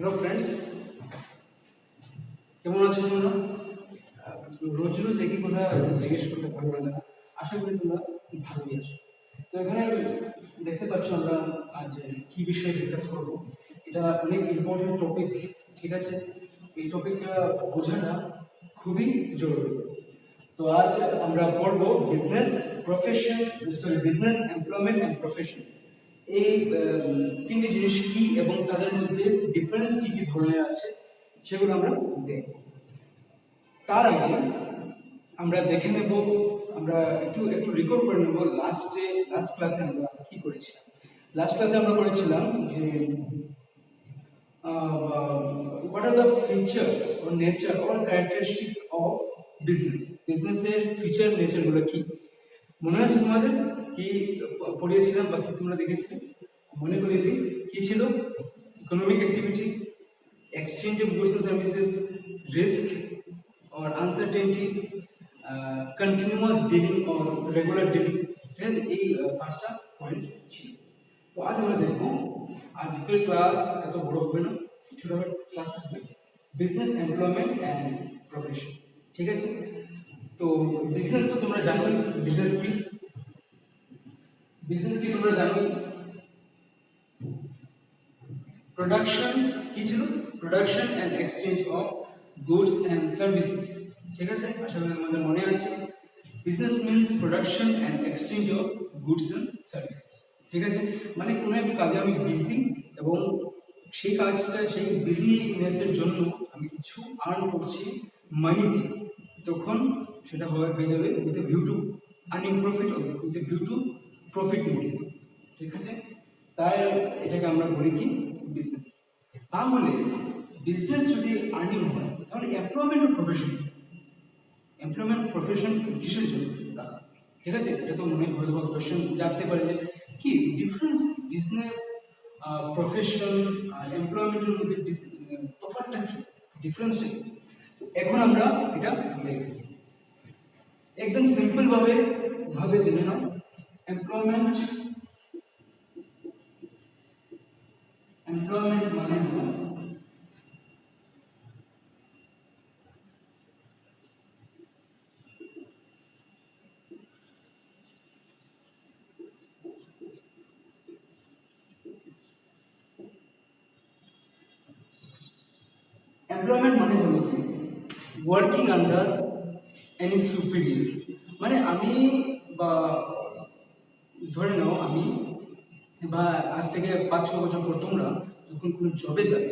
Hello friends, কেমন আছো তোমরা? রোজ রোজ একই কথা জিজ্ঞেস করতে ভালো লাগে না। আশা করি তোমরা ভালোই আছো। তো এখানে দেখতে পাচ্ছ আমরা আজ কি বিষয়ে ডিসকাস করব। এটা অনেক ইম্পর্টেন্ট টপিক, ঠিক আছে? এই টপিকটা বোঝাটা খুবই জরুরি। তো আজ আমরা পড়ব business profession, business employment and profession. এই তিনটি জিনিস কি এবং তাদের মধ্যে ডিফারেন্স কি কি ধরনের আছে সেগুলো আমরা দেখব। তার আগে আমরা দেখে নেব, আমরা একটু একটু রিকল করে নেব লাস্ট ক্লাসে আমরা কি করেছিলাম। লাস্ট ক্লাসে আমরা করেছিলাম যে what are the features or nature or characteristics of বিজনেসের ফিচার নেচার গুলো কি মনে আছে তোমাদের? কি পড়িয়েছিলাম বা কি তোমরা দেখেছিলে? মনে করিয়ে দিই, কি ছিল? Economic activity, exchange of goods and services, risk or uncertainty, continuous dealing or regular dealing, ঠিক আছে? এই পাঁচটা পয়েন্ট ছিল। তো আজ আমরা দেখব, আজকের ক্লাস এত বড় হবে না, ছোট ক্লাস থাকবে, বিজনেস এমপ্লয়মেন্ট অ্যান্ড প্রফেশন, ঠিক আছে? তো বিজনেস তো তোমরা জানোই, বিজনেস কি তোমরা জানোই। প্রোডাকশন কি ছিল? Production and exchange of goods and services, ঠিক আছে? আশা করি আমাদের মনে আছে। Business means production and exchange of goods and services, ঠিক আছে? মানে কোনো একটা কাজে আমি বিজি এবং সেই কাজটা, সেই বিজিনেসের জন্য আমি কিছু আর্ন করছি মানিতে, তখন সেটা হয়ে যাবে with a view to earning profit, with a view to profit motive, ঠিক আছে? তাই এটাকে আমরা বলি কি বিজনেস। তাহলে বিজনেস যদি আর্নিং হয় তাহলে এমপ্লয়মেন্ট ও প্রফেশন, এমপ্লয়মেন্ট প্রফেশন কিসের জন্য, ঠিক আছে? এটা তো মনে হয় কোয়েশ্চেন জানতে পারে যে কি ডিফারেন্স বিজনেস প্রফেশন আর এমপ্লয়মেন্টের মধ্যে তফাৎটা কি, ডিফারেন্সটা কি? এখন আমরা এটা দেখব একদম সিম্পল ভাবে জেনে নাও। এমপ্লয়মেন্ট মানে হলো কি ওয়ার্কিং আন্ডার এনি সুপিরিয়র। মানে আমি বা ধরে নাও আমি বা আজ থেকে 5-6 বছর পর তোমরা যখন কোনো জবে যাবে,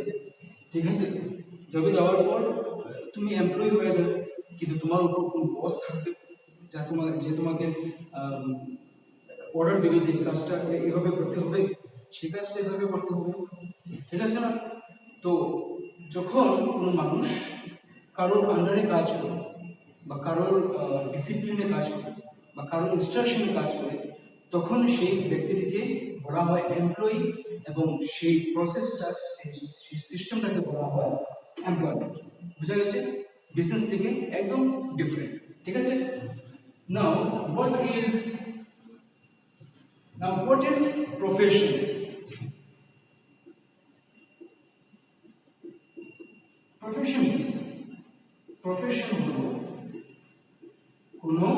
ঠিক আছে? জবে যাওয়ার পর তুমি এমপ্লয়ি হয়ে যাবে, কিন্তু তোমার উপর কোনো বস থাকবে যে তোমাকে অর্ডার দেবে যে কাজটা এভাবে করতে হবে, সেই কাজটা এভাবে করতে হবে, ঠিক আছে না? তো যখন কোনো মানুষ কারোর আন্ডারে কাজ করে বা কারোর ডিসিপ্লিনে কাজ করে বা কারোর ইনস্ট্রাকশনে কাজ করে, তখন সেই ব্যক্তিটিকে বলা হয় এমপ্লয়ি এবং সেই প্রসেসটা, সেই সিস্টেমটাকে বলা হয় এমপ্লয়মেন্ট। বুঝা গেছে? বিজনেস থেকে একদম ডিফারেন্ট, ঠিক আছে? Now what is profession? Profession কি? প্রফেশন হলো কোনো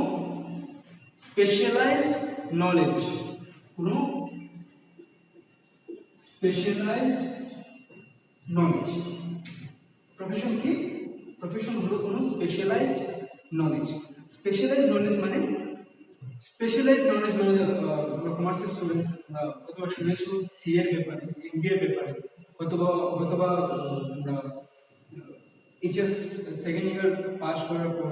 স্পেশালাইজড নলেজ, কোনো স্পেশালাইজড নলেজ। প্রফেশন কি? প্রফেশন হলো কোনো স্পেশালাইজড নলেজ। স্পেশালাইজড নলেজ মানে তোমরা কমার্সের স্টুডেন্ট, অথবা শুনেছো সি এর ব্যাপারে, এমবিএ এর ব্যাপারে, অথবা তোমরা এইচএস সেকেন্ড ইয়ার পাস করার পর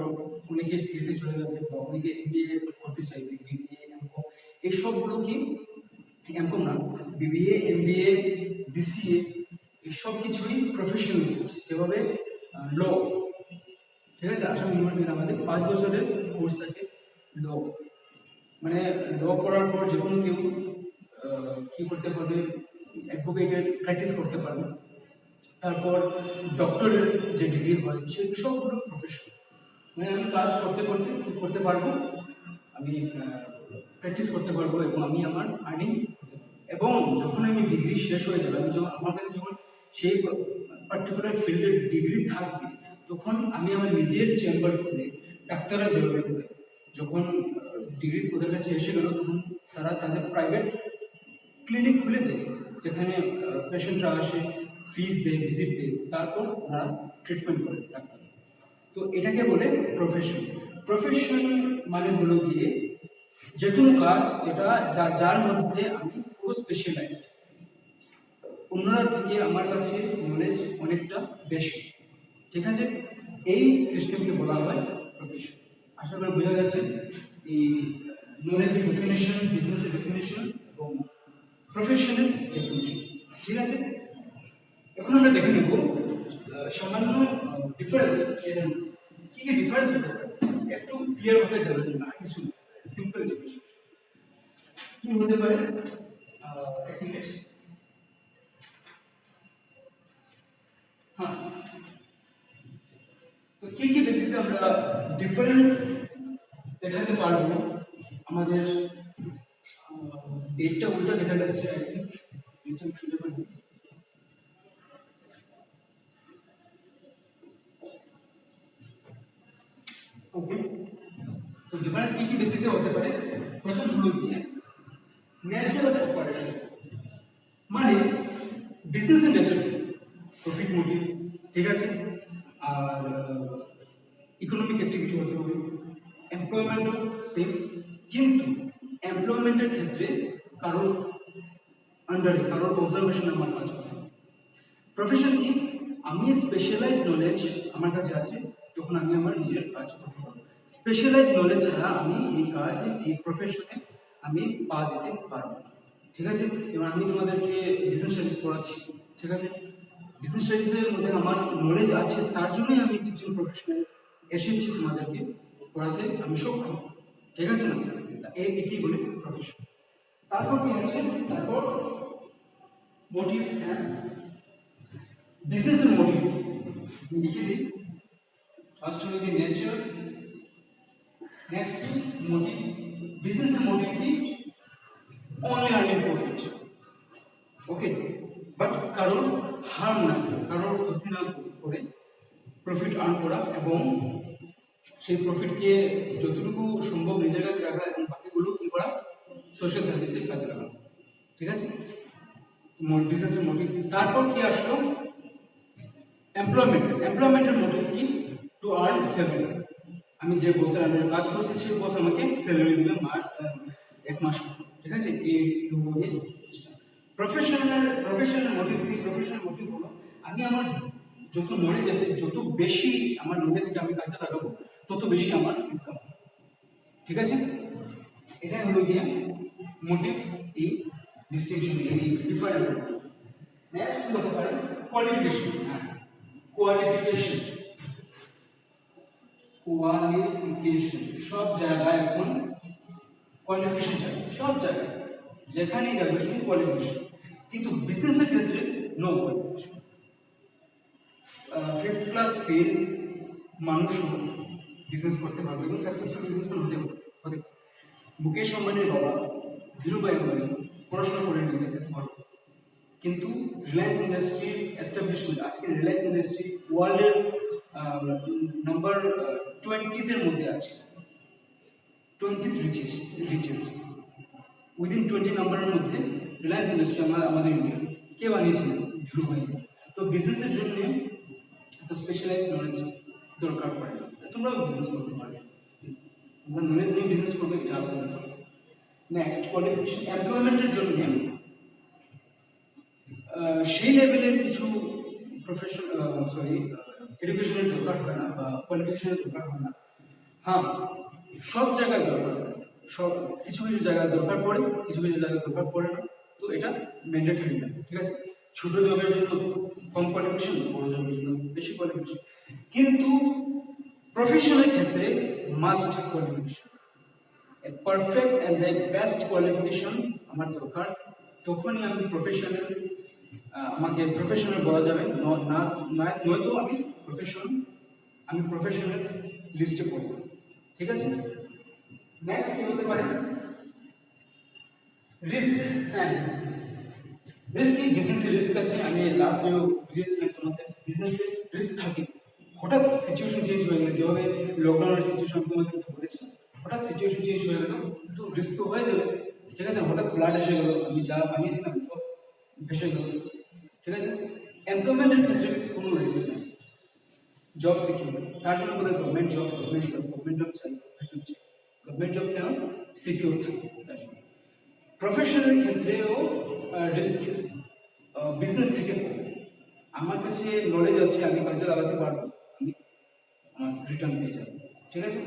অনেকে সিএতে চলে যাবে বা অনেকে এমবিএ করতে চাইবে, বিবিএ, এমকম। এই সবগুলো কি, এমকম না, বিবিএ, এমবিএ, বিসিএ, এই সব কিছুই প্রফেশনাল কোর্স। যেভাবে ল, ঠিক আছে? আসাম ইউনিভার্সিটিতে আমাদের 5 বছরের কোর্স থাকে ল। মানে ল করার পর যে কোনো কেউ কি করতে পারবে, অ্যাডভোকেটের প্র্যাকটিস করতে পারবে। তারপর ডক্টরের যে ডিগ্রি হয় সে সবগুলো প্রফেশন। মানে আমি কাজ করতে পারবো, আমি প্র্যাকটিস করতে পারবো এবং আমি আমার আর্নিং করতে পারবো। এবং যখন আমি ডিগ্রি শেষ হয়ে যাবে, আমার কাছে যখন সেই পার্টিকুলার ফিল্ডের ডিগ্রি থাকবে, তখন আমি আমার নিজের চেম্বার খুলে ডাক্তাররা যেভাবে করে যখন ডিগ্রি ওদের কাছে এসে গেল, তখন তারা তাদের প্রাইভেট ক্লিনিক খুলে দেয়, যেখানে পেশেন্টরা আসে, ফিস দেয়, ভিজিট দেয়, তারপর ওরা ট্রিটমেন্ট করে ডাক্তার। তো এটাকে বলে প্রফেশন। প্রফেশন মানে হলো গিয়ে যে কোনো কাজ যেটা যার মধ্যে আমি পুরো স্পেশালাইজড, অন্যরা থেকে আমার কাছে নলেজ অনেকটা বেশি, ঠিক আছে, এই সিস্টেমকে বলা হয় প্রফেশন। আশা করি বোঝা গেছে এই নলেজের ডেফিনেশন, বিজনেসের ডেফিনেশন এবং প্রফেশনের ডেফিনেশন, ঠিক আছে। এখন আমরা দেখে নেব সামান্য ডিফারেন্স, কি কি ডিফারেন্স হতে পারে একটু ক্লিয়ার ভাবে জানার জন্য, আর কিছু সিম্পল জিনিস কি হতে পারে। এক মিনিট, হ্যাঁ, তো কি কি বেসিসে আমরা ডিফারেন্স দেখাতে পারবো। আমাদের ডেটটা উল্টা দেখা যাচ্ছে, আই থিংক এটা শুনতে পারি। ওকে, তো ডিফারেন্স কি কি বেসিসে হতে পারে। প্রথম হলো গিয়ে নেচার অফ অপারেশন, মানে বিজনেসের নেচার, প্রফিট মোটিভ, ঠিক আছে, আর ইকোনমিক অ্যাক্টিভিটি হতে হবে, এমপ্লয়মেন্টও সেম, কিন্তু এমপ্লয়মেন্টের ক্ষেত্রে কারোর আন্ডারে, কারোর অবজারভেশনে আমার কাজ করতে হবে। প্রফেশন কি, আমি স্পেশালাইজড নলেজ আমার কাছে আছে, তখন আমি আমার নিজের কাজ করতে পারবো। স্পেশালাইজড নলেজ ছাড়া আমি এই কাজ, এই প্রফেশনে আমি পা দিতে পারবো, ঠিক আছে। এবার আমি তোমাদেরকে বিজনেস স্টাডিজ পড়াচ্ছি, ঠিক আছে, বিজনেস স্টাডিজের মধ্যে আমার নলেজ আছে, তার জন্যই আমি টিচিং প্রফেশনে এসেছি, তোমাদেরকে পড়াতে আমি সক্ষম, ঠিক আছে না, একেই বলে প্রফেশন। তারপর কি আছে, তারপর মোটিভ অ্যান্ড বিজনেসের মোটিভ লিখে দিই। ফার্স্ট হলো কি নেচার, নেক্সট মোটিভ। বিজনেসের মোটিভ কি, only earning profit, okay, but কারোর হার্ম না করে, কারোর ক্ষতি না করে প্রফিট আর্ন করা, এবং সেই প্রফিটকে যতটুকু সম্ভব নিজের কাছে রাখা, এবং বাকিগুলো কি করা, সোশ্যাল সার্ভিসের কাজে লাগানো, ঠিক আছে, বিজনেসের মোটিভ। তারপর কি আসলো, এমপ্লয়মেন্ট। এমপ্লয়মেন্টের মোটিভ কি, টু আর্ন স্যালারি, আমি যে বসের আন্ডারে কাজ করছি সেই বস আমাকে স্যালারি দিবে এক মাস, ঠিক আছে, এই সিস্টেম। প্রফেশনাল মোটিভ কি, প্রফেশনাল মোটিভ হলো আমি আমার যত নলেজ আছে, যত বেশি আমার নলেজকে আমি কাজে লাগাবো, তত বেশি আমার ইনকাম, ঠিক আছে। এটা হলো গিয়ে মোটিভ, এই ডিস্টিংশন, এই ডিফারেন্স। নেক্সট কি হতে পারে, কোয়ালিফিকেশন। কোয়ালিফিকেশন, কোয়ালিফিকেশন, সব জায়গায় এখন কোয়ালিফিকেশন চাই, সব জায়গায় যেখানেই যাবে তুমি কোয়ালিফিকেশন, কিন্তু বিজনেসের ক্ষেত্রে no qualification. Fifth class fail মানুষও বিজনেস করতে পারবে এবং সাকসেসফুল বিজনেসম্যান হতে পারে। মুকেশ আম্বানির বাবা ধীরুভাই আম্বানি পড়াশোনা করে নিলেন বড়, কিন্তু রিলায়েন্স ইন্ডাস্ট্রির এস্টাবলিশমেন্ট, আজকে রিলায়েন্স ইন্ডাস্ট্রি ওয়ার্ল্ডের নাম্বার 20-দের মধ্যে আছে, 20th রিচেস, উইদিন 20 নাম্বারের মধ্যে রিলায়েন্স ইন্ডাস্ট্রি আমাদের ইন্ডিয়া কে বানিয়েছিলেন, ধীরুভাই। তো বিজনেসের জন্য তো স্পেশালাইজ নলেজ দরকার পড়ে না, তোমরাও বিজনেস করতে পারবে, তোমরা নলেজ নিয়ে বিজনেস করবে, এটা আলাদা ব্যাপার। নেক্সট কোয়ালিফিকেশন, এমপ্লয়মেন্টের জন্য সেই লেভেলের কিছু প্রফেশন, এডুকেশনের দরকার হয় না, বা কোয়ালিফিকেশনের দরকার হয় না। হ্যাঁ, সব জায়গায় দরকার, সব কিছু কিছু জায়গায় দরকার পড়ে, কিছু কিছু জায়গায় দরকার পড়ে না, তো এটা ম্যান্ডেটরি না, ঠিক আছে। ছোট জবের জন্য কম কোয়ালিফিকেশন, বড় জবের জন্য বেশি কোয়ালিফিকেশন, কিন্তু প্রফেশনের ক্ষেত্রে must qualification, perfect and the best qualification আমার দরকার, তখনই আমি প্রফেশনাল, আমাকে প্রফেশনাল বলা যাবে, নয়তো আমি প্রফেশনাল লিস্টে পড়ব, ঠিক আছে। নেক্সট কি হতে পারে, রিস্ক অ্যান্ড রিস্ক। রিস্ক কি বিজনেসে রিস্ক আছে আমি লাস্ট যে বুঝিয়েছিলাম তোমাদের বিজনেসে রিস্ক থাকে হঠাৎ সিচুয়েশন চেঞ্জ হয়ে গেল যেভাবে লকডাউনের সিচুয়েশন তোমাদের বলেছিলাম হঠাৎ সিচুয়েশন চেঞ্জ হয়ে গেল তো রিস্ক তো হয়ে যাবে ঠিক আছে হঠাৎ ফ্লাড এসে গেল আমি যা বানিয়েছিলাম সব ভেসে গেল ঠিক আছে এমপ্লয়মেন্টের ক্ষেত্রে কোনো রিস্ক নেই জব সিকিউর তার জন্য বলে গভর্নমেন্ট জব চাই গভর্নমেন্ট জব কেন সিকিউর থাকে তার জন্য প্রফেশনের ক্ষেত্রেও রিস্ক বিজনেস থেকে কম আমার কাছে নলেজ আছে আমি কাজে লাগাতে পারবো আমি আমার রিটার্ন পেয়ে যাবো ঠিক আছে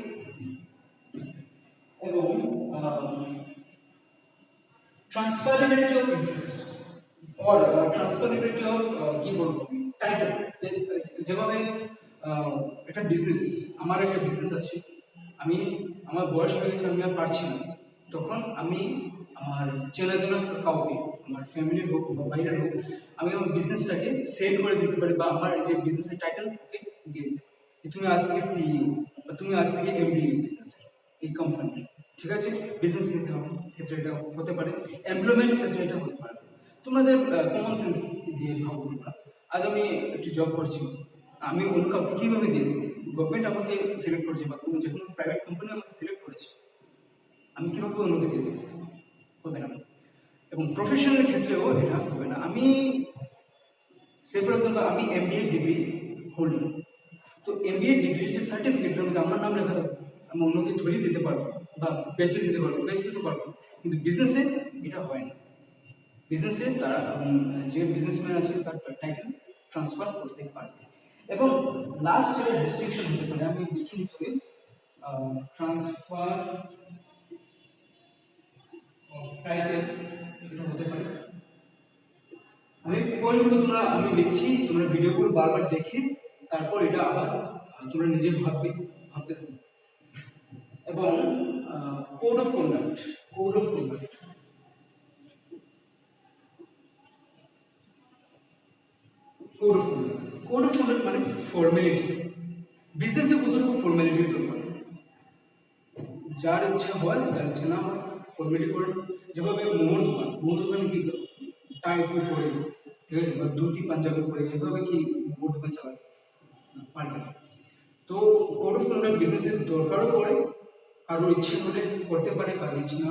এবং ট্রান্সফারেবিলিটি of interest or transferability of কি বলবো টাইটেল যেভাবে একটা বিজনেস আমার একটা বিজনেস আছে আমি আমার বয়স হয়ে গেছে আমি আর পারছি না তখন আমি আমার চেনা জানা কাউকে আমার ফ্যামিলির হোক বা বাইরের হোক আমি আমার বিজনেসটাকে সেল করে দিতে পারি বা আমার যে বিজনেসের টাইটেল ওকে দিয়ে দিতে পারি তুমি আজ থেকে সিইও বা তুমি আজ থেকে এমডি বিজনেস এই কোম্পানি ঠিক আছে বিজনেস ক্ষেত্রে এটা হতে পারে এমপ্লয়মেন্ট ক্ষেত্রে এটা হতে পারে তোমাদের কমন সেন্স দিয়ে ভাবো তোমরা আজ আমি একটি জব করছি আমি অন্য কাউকে কিভাবে দিয়ে দেবো গভর্নমেন্ট আমাকে সিলেক্ট করছে বা কোনো যে কোনো প্রাইভেট কোম্পানি আমাকে সিলেক্ট করেছে আমি কিভাবে অন্যকে দিয়ে দেবো হবে না এবং প্রফেশনাল ক্ষেত্রেও এটা হবে না আমি সে ফর এক্সাম্পল আমি এমবিএ ডিগ্রি হোল্ডার তো এমবিএ ডিগ্রির যে সার্টিফিকেটের মধ্যে আমার নাম লেখা থাকবে আমি অন্যকে ধরিয়ে দিতে পারবো বা বেচে দিতে পারবো বেচে দিতে পারবো কিন্তু বিজনেসে এটা হয় না বিজনেসে তারা যে বিজনেসম্যান আছে তার টাইটেল ট্রান্সফার করতে পারবে এবং লাস্ট যেটা ডিস্টিংশন হতে পারে আমি দেখি নিশ্চয় ট্রান্সফার অফ টাইটেল এটা হতে পারে আমি পয়েন্টগুলো তোমরা আমি লিখছি তোমরা ভিডিওগুলো বারবার দেখে তারপর এটা আবার তোমরা নিজে ভাবতে থাকো এবং code of conduct code of conduct code of conduct মানে ফর্মালিটি বিজনেসে কতটুকু ফর্মালিটি দরকার যার ইচ্ছা হয় যার ইচ্ছা না হয় ফর্মালিটি করে যেভাবে মোমোর দোকানে কি টাই টুই করে ঠিক আছে বা ধুতি পাঞ্জাবি পরে এভাবে কি মোমোর দোকান চালায় পারবে না তো কোড অফ কন্ডাক্ট বিজনেসের দরকারও পড়ে কারোর ইচ্ছে হলে করতে পারে কারোর ইচ্ছে না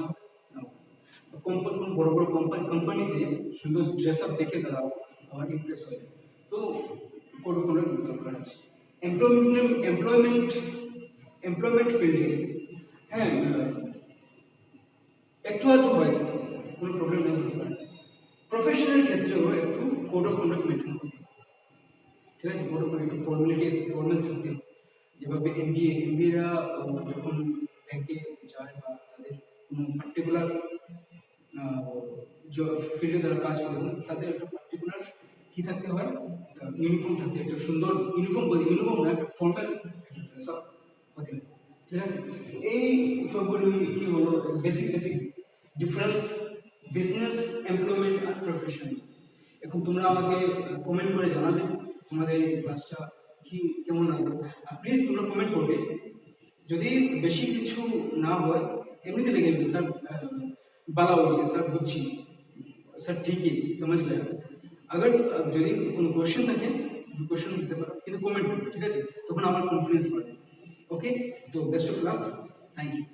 কোম্পানি বড় বড় কোম্পানিতে সুন্দর ড্রেস আপ দেখে তারা আমার ইমপ্রেস হয়ে যায় তো কোড অফ কন্ডাক্ট দরকার আছে এমপ্লয়মেন্ট ফিল্ডে হ্যাঁ একটু আধটু হয়ে যায় কোনো প্রবলেম নেই হতে পারে প্রফেশনাল ক্ষেত্রেও একটু কোড অফ কন্ডাক্ট মেনটেন করতে ঠিক আছে কোড অফ কন্ডাক্ট ফর্মাল থাকতে যেভাবে এমবিএরা যখন ব্যাংকে যায় বা তাদের কোনো পার্টিকুলার ফিল্ডে তারা কাজ করে তাদের একটা পার্টিকুলার কি থাকতে হয় ইউনিফর্ম থাকতে একটা সুন্দর ইউনিফর্ম না একটা ফর্মাল ড্রেস আপ হতে হয় ঠিক আছে এই সবগুলো কি হলো বেসিক ডিফারেন্স বিজনেস এমপ্লয়মেন্ট আর প্রফেশন এখন তোমরা আমাকে কমেন্ট করে জানাবে তোমাদের এই ক্লাসটা কি কেমন লাগলো আর প্লিজ তোমরা কমেন্ট করবে যদি বেশি কিছু না হয় এমনিতে লিখে দেবে স্যার বালা হয়েছে স্যার বুঝছি স্যার ঠিকই समझ गया अगर যদি কোনো কোশ্চেন থাকে কোশ্চেন দিতে পারো কিন্তু কমেন্ট করবে ঠিক আছে তখন আমার কনফিডেন্স বাড়বে ওকে তো best of luck thank you